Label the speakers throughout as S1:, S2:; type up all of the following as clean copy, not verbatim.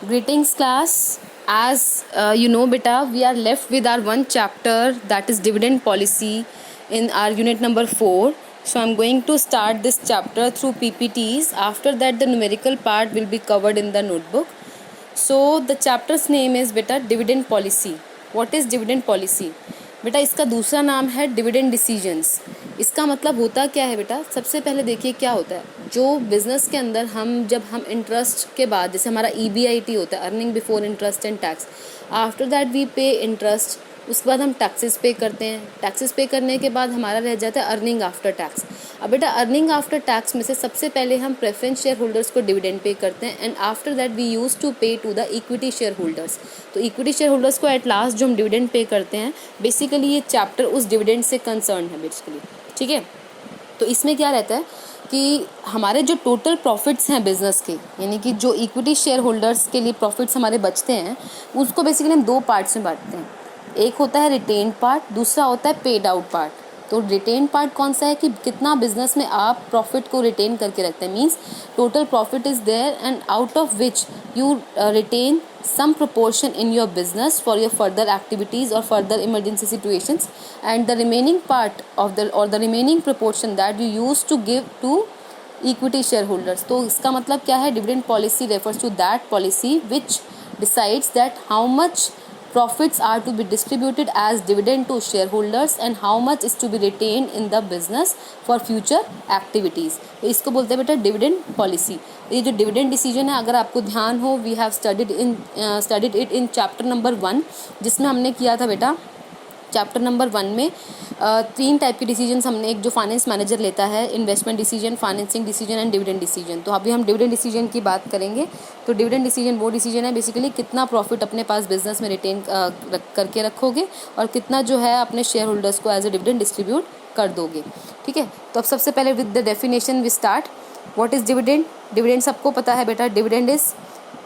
S1: Greetings class. As you know beta, we are left with our one chapter, that is dividend policy, in our unit number 4. So I'm going to start this chapter through PPTs. After that the numerical part will be covered in the notebook. So the chapter's name is beta dividend policy. What is dividend policy? बेटा इसका दूसरा नाम है dividend decisions. इसका मतलब होता क्या है बेटा? सबसे पहले देखिए क्या होता है. जो बिजनेस के अंदर जब हम इंटरेस्ट के बाद, जैसे हमारा EBIT होता है, earning before interest and tax, after that we pay interest, उसके बाद हम टैक्सेस पे करते हैं. टैक्सेस पे करने के बाद हमारा रह जाता है अर्निंग आफ्टर टैक्स. अब बेटा अर्निंग आफ्टर टैक्स में से सबसे पहले हम प्रेफरेंस शेयर होल्डर्स को डिविडेंड पे करते हैं and after that we use to pay to the equity share holders. तो इक्विटी शेयर होल्डर्स को एट लास्ट जो हम डिविडेंड पे करते हैं, बेसिकली ये चैप्टर उस डिविडेंड से कंसर्न है बेसिकली. ठीक है. तो इसमें क्या रहता है कि हमारे जो टोटल प्रॉफिट्स हैं बिजनेस के, यानी कि जो इक्विटी शेयर होल्डर्स के लिए प्रॉफिट्स हमारे बचते हैं, उसको बेसिकली हम दो पार्ट्स में बांटते हैं. एक होता है रिटेन पार्ट, दूसरा होता है पेड आउट पार्ट. तो रिटेन पार्ट कौन सा है कि कितना बिजनेस में आप प्रॉफिट को रिटेन करके रखते हैं, means total profit is there and out of which you retain some proportion in your business for your further activities or further emergency situations, and the remaining part of the remaining proportion that you use to give to equity shareholders. तो इसका मतलब क्या है? dividend policy refers to that policy which decides that how much profits are to be distributed as dividend to shareholders and how much is to be retained in the business for future activities. तो इसको बोलते हैं बेटा dividend policy. ये जो dividend decision है, अगर आपको ध्यान हो, we have studied it in chapter number 1, जिसमें हमने किया था बेटा चैप्टर नंबर 1 में 3 टाइप के डिसीजंस हमने, एक जो फाइनेंस मैनेजर लेता है, investment decision, financing decision and dividend decision. तो अभी हम डिविडेंड डिसीजन की बात करेंगे. तो डिविडेंड डिसीजन वो डिसीजन है बेसिकली कितना प्रॉफिट अपने पास बिजनेस में रिटेन करके रखोगे और कितना जो है अपने शेयर होल्डर्स को एज ए डिविडेंड डिस्ट्रीब्यूट कर दोगे. ठीक है. तो अब सबसे पहले with the definition we start. What is dividend? Dividend सबको पता है बेटा. Dividend is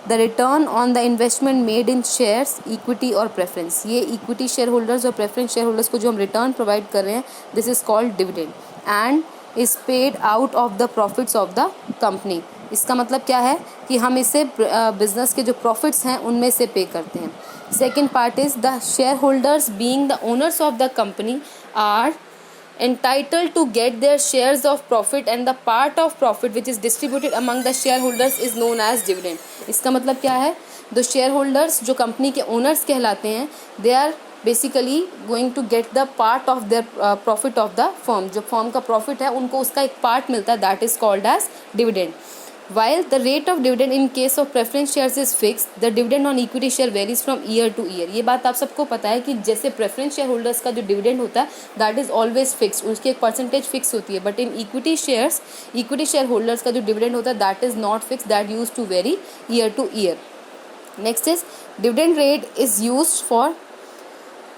S1: the return on the investment made in shares, equity और प्रेफरेंस. ये इक्विटी शेयर होल्डर्स और प्रेफरेंस शेयर होल्डर्स को जो हम रिटर्न प्रोवाइड कर रहे हैं, this is called dividend and is paid out of the profits of the company. इसका मतलब क्या है कि हम इसे बिजनेस के जो प्रॉफिट्स हैं उनमें से पे करते हैं. Second part is the share holders being the owners of the company are entitled to get their shares of profit and the part of profit which is distributed among the shareholders is known as dividend. इसका मतलब क्या है? The shareholders जो company के owners कहलाते हैं, they are basically going to get the part of their profit of the firm. जो firm का प्रॉफिट है उनको उसका एक पार्ट मिलता है, that is called as dividend. While the rate of dividend in case of preference shares is fixed, the dividend on equity share varies from year to year. ये बात आप सबको पता है कि जैसे प्रेफरेंस शेयर होल्डर्स का जो डिविडेंड होता है दैट इज ऑलवेज फिक्स, उसकी एक परसेंटेज फिक्स होती है. But in equity share holders का जो डिविडेंड होता है that is not fix, that use to vary year to year. Next is dividend rate is use for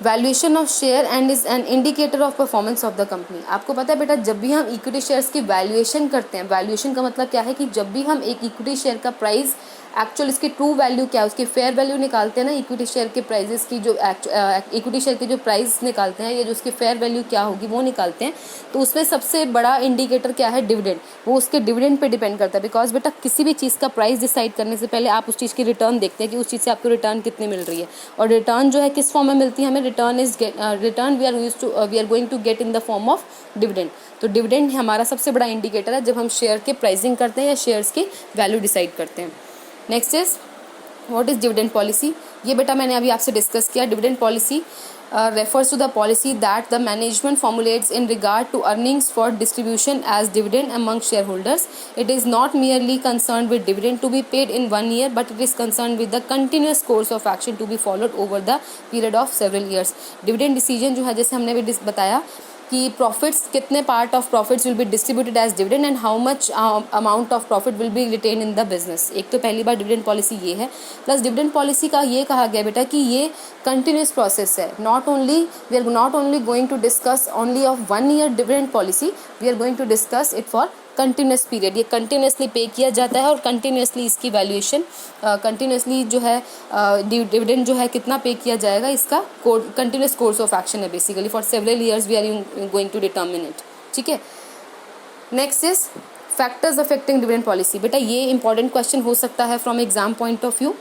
S1: valuation of share and is an indicator of performance of the company. आपको पता है बेटा, जब भी हम equity shares की valuation करते हैं, वैल्यूएशन का मतलब क्या है कि जब भी हम एक इक्विटी शेयर का प्राइस, एक्चुअल इसकी ट्रू वैल्यू क्या है, उसकी फेयर वैल्यू निकालते हैं ना, इक्विटी शेयर के प्राइजेस की जो इक्विटी शेयर के जो प्राइस निकालते हैं या जो उसकी फेयर वैल्यू क्या होगी वो निकालते हैं. तो उसमें सबसे बड़ा इंडिकेटर क्या है? डिविडेंड. वो उसके डिविडेंड पे डिपेंड करता है. बिकॉज बेटा किसी भी चीज़ का प्राइस डिसाइड करने से पहले आप उस चीज़ की रिटर्न देखते हैं कि उस चीज़ से आपको रिटर्न कितनी मिल रही है. और रिटर्न जो है किस फॉर्म में मिलती है हमें? Return we are going to get in the form of dividend. तो डिविडेंड हमारा सबसे बड़ा इंडिकेटर है जब हम शेयर के प्राइसिंग करते हैं या शेयर्स की वैल्यू डिसाइड करते हैं. Next is what is dividend policy. ये बेटा मैंने अभी आपसे डिस्कस किया. Dividend policy refers to the policy that the management formulates in regard to earnings for distribution as dividend among shareholders. It is not merely concerned with dividend to be paid in 1 year, but it is concerned with the continuous course of action to be followed over the period of several years. Dividend decision जो है, जैसे हमने भी बताया कि profits, कितने part of profits will be distributed as dividend and how much amount of profit will be retain in the business. एक तो पहली बार डिविडेंड पॉलिसी ये है. प्लस डिविडेंड पॉलिसी का ये कहा गया बेटा कि ये कंटिन्यूस प्रोसेस है. We are not only going to discuss only of 1 year dividend policy, we are going to discuss it for continuous period. ये कंटिन्यूसली पे किया जाता है और कंटिन्यूसली इसकी वैल्यूएशन, कंटिन्यूसली जो है डिविडेंड जो है कितना पे किया जाएगा, इसका कंटिन्यूस कोर्स ऑफ एक्शन है basically. For several years we are going to determine it. ठीक है. Next is factors affecting dividend policy. बेटा ये इंपॉर्टेंट क्वेश्चन हो सकता है from exam point of view.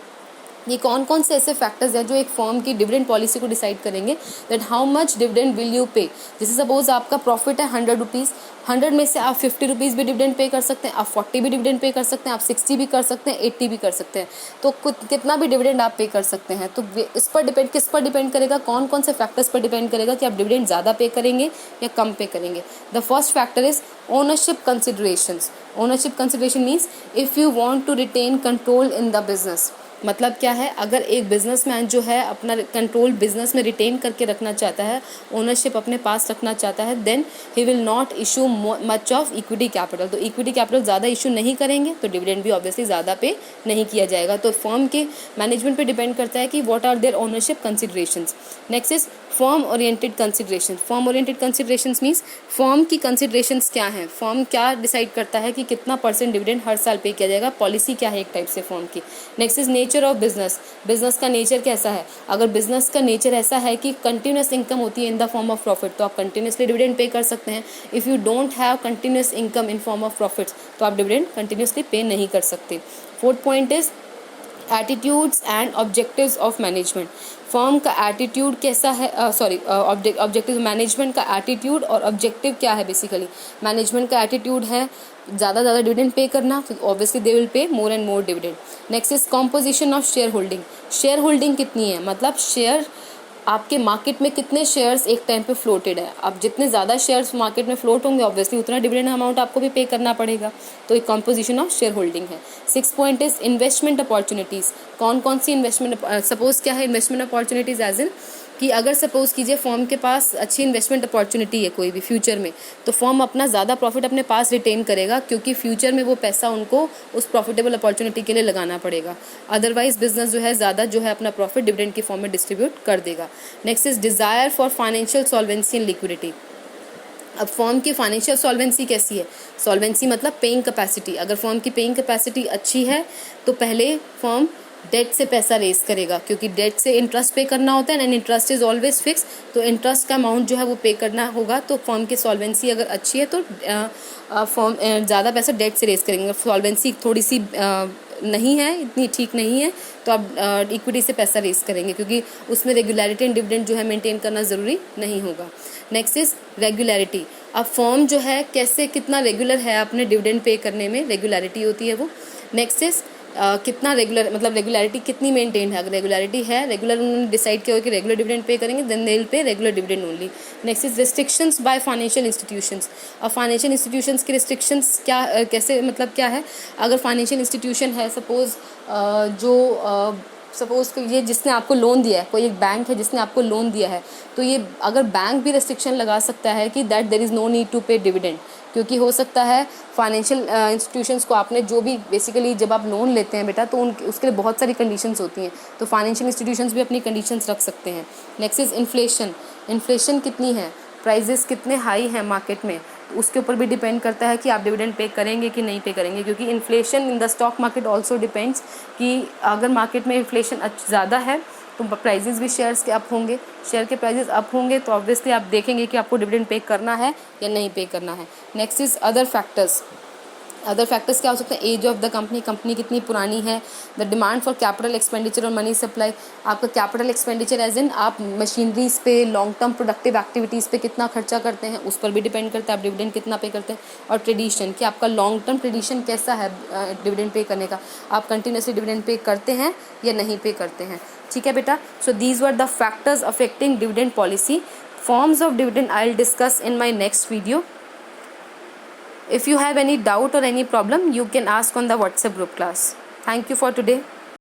S1: ये कौन कौन से ऐसे फैक्टर्स हैं जो एक फर्म की डिविडेंड पॉलिसी को डिसाइड करेंगे, that how much dividend will you पे। जैसे सपोज आपका प्रॉफिट है 100 रुपीज़, 100 में से आप 50 रुपीज़ भी डिविडेंड पे कर सकते हैं, आप 40 भी डिविडेंड पे कर सकते हैं, आप 60 भी कर सकते हैं, 80 भी कर सकते हैं, तो कितना भी डिविडेंड आप पे कर सकते हैं। तो इस पर डिपेंड, किस पर डिपेंड करेगा, कौन कौन से फैक्टर्स पर डिपेंड करेगा कि आप डिविडेंड ज़्यादा पे करेंगे या कम पे करेंगे। The first factor is ownership considerations. Ownership consideration means if you want to retain control in the business. मतलब क्या है, अगर एक बिजनेसमैन जो है अपना कंट्रोल बिजनेस में रिटेन करके रखना चाहता है, ओनरशिप अपने पास रखना चाहता है, then he will not issue much of equity capital. तो इक्विटी कैपिटल ज़्यादा इशू नहीं करेंगे तो डिविडेंड भी ऑब्वियसली ज़्यादा पे नहीं किया जाएगा। तो फर्म के मैनेजमेंट पे डिपेंड करता है कि what are there ownership considerations. Next is firm oriented consideration. Firm oriented considerations means firm की कंसिडरेशंस क्या हैं, फर्म क्या डिसाइड करता है कि कितना % डिविडेंड हर साल पे किया जाएगा, पॉलिसी क्या है एक टाइप से फर्म की। Next is nature of business. Business का नेचर कैसा है, अगर बिजनेस का नेचर ऐसा है कि कंटिन्यूस इनकम होती है इन द फॉर्म ऑफ प्रॉफिट तो आप कंटिन्यूसली डिविडेंड पे कर सकते हैं। If you don't have continuous income in form of profits तो आप डिविडेंड कंटिन्यूसली पे नहीं कर सकते। Fourth point is attitudes and objectives of management. Firm का एटीट्यूड कैसा है, ऑब्जेक्टिव, मैनेजमेंट का एटीट्यूड और ऑब्जेक्टिव क्या है। बेसिकली मैनेजमेंट का एटीट्यूड है ज़्यादा डिविडेंड पे करना, तो ऑब्वियसली दे विल पे more and more dividend. Next is composition of share holding. Share holding कितनी है, मतलब शेयर आपके मार्केट में कितने शेयर्स एक टाइम पे फ्लोटेड है। अब जितने ज़्यादा शेयर्स मार्केट में फ्लोट होंगे ऑब्वियसली उतना डिविडेंड अमाउंट आपको भी पे करना पड़ेगा। तो एक कॉम्पोजिशन ऑफ शेयर होल्डिंग है। 6 पॉइंट इज इन्वेस्टमेंट अपॉर्चुनिटीज़। कौन कौन सी इन्वेस्टमेंट, सपोज क्या है इन्वेस्टमेंट अपॉर्चुनिटीज़, एज इन कि अगर सपोज कीजिए फर्म के पास अच्छी इन्वेस्टमेंट अपॉर्चुनिटी है कोई भी फ्यूचर में, तो फर्म अपना ज़्यादा प्रॉफिट अपने पास रिटेन करेगा क्योंकि फ्यूचर में वो पैसा उनको उस प्रॉफिटेबल अपॉर्चुनिटी के लिए लगाना पड़ेगा। अदरवाइज बिजनेस जो है ज़्यादा जो है अपना प्रॉफिट डिविडेंड की फॉर्म में डिस्ट्रीब्यूट कर देगा। Next is desire for financial solvency and liquidity. अब फर्म की फाइनेंशियल सॉल्वेंसी कैसी है, सॉल्वेंसी मतलब पेइंग कैपेसिटी। अगर फर्म की पेइंग कैपेसिटी अच्छी है तो पहले फर्म डेट से पैसा रेज करेगा क्योंकि डेट से इंटरेस्ट पे करना होता है and interest is always fix, तो इंटरेस्ट का अमाउंट जो है वो पे करना होगा। तो फर्म की सॉल्वेंसी अगर अच्छी है तो फर्म ज़्यादा पैसा डेट से रेज करेंगे। सॉल्वेंसी थोड़ी सी नहीं है, इतनी ठीक नहीं है, तो आप इक्विटी से पैसा रेज करेंगे क्योंकि उसमें रेगुलरिटी एंड डिविडेंड जो है मेंटेन करना ज़रूरी नहीं होगा। Next is regularity. अब फर्म जो है कैसे कितना रेगुलर है अपने डिविडेंड पे करने में, रेगुलरिटी होती है वो। नेक्स्ट इज कितना रेगुलर, मतलब रेगुलरिटी कितनी मेंटेन है। अगर रेगुलरिटी है, रेगुलर उन्होंने डिसाइड किया हो कि रेगुलर डिविडेंड पे करेंगे, then they will pay regular dividend only. Next is restrictions by financial institutions. अब फाइनेंशियल इंस्टीट्यूशंस की रिस्ट्रिक्शंस क्या, कैसे, मतलब क्या है, अगर फाइनेंशियल इंस्टीट्यूशन है सपोज सपोज ये जिसने आपको लोन दिया है, कोई एक बैंक है जिसने आपको लोन दिया है, तो ये अगर बैंक भी रेस्ट्रिक्शन लगा सकता है कि that there is no need to pay dividend, क्योंकि हो सकता है फाइनेंशियल इंस्टीट्यूशंस को आपने जो भी बेसिकली जब आप लोन लेते हैं बेटा तो उसके लिए बहुत सारी कंडीशंस होती हैं, तो फाइनेंशियल इंस्टीट्यूशंस भी अपनी कंडीशंस रख सकते हैं। Next is inflation. इन्फ्लेशन कितनी है, प्राइजेस कितने हाई हैं मार्केट में, तो उसके ऊपर भी डिपेंड करता है कि आप डिविडेंड पे करेंगे कि नहीं पे करेंगे, क्योंकि inflation in the stock market also depends कि अगर मार्केट में इन्फ्लेशन ज़्यादा है तो प्राइजेस भी शेयर्स के अप होंगे, शेयर के प्राइजेस अप होंगे तो ऑब्वियसली आप देखेंगे कि आपको डिविडेंड पे करना है या नहीं पे करना है। Next is other factors. Other factors क्या हो सकते हैं, age of the company, company कितनी पुरानी है, the demand for capital expenditure और मनी सप्लाई। आपका कैपिटल एक्सपेंडिचर एज इन आप मशीनरीज पे, लॉन्ग टर्म प्रोडक्टिव एक्टिविटीज़ पे कितना खर्चा करते हैं, उस पर भी डिपेंड करता है आप डिविडेंड कितना पे करते हैं। और ट्रेडिशन, कि आपका लॉन्ग टर्म ट्रेडिशन कैसा है डिविडेंड पे करने का, आप कंटिन्यूसली डिविडेंड पे करते हैं या नहीं पे करते हैं। ठीक है बेटा, so these were the factors affecting dividend policy. Forms of dividend I will discuss in my next video. If you have any doubt or any problem, you can ask on the WhatsApp group class. Thank you for today.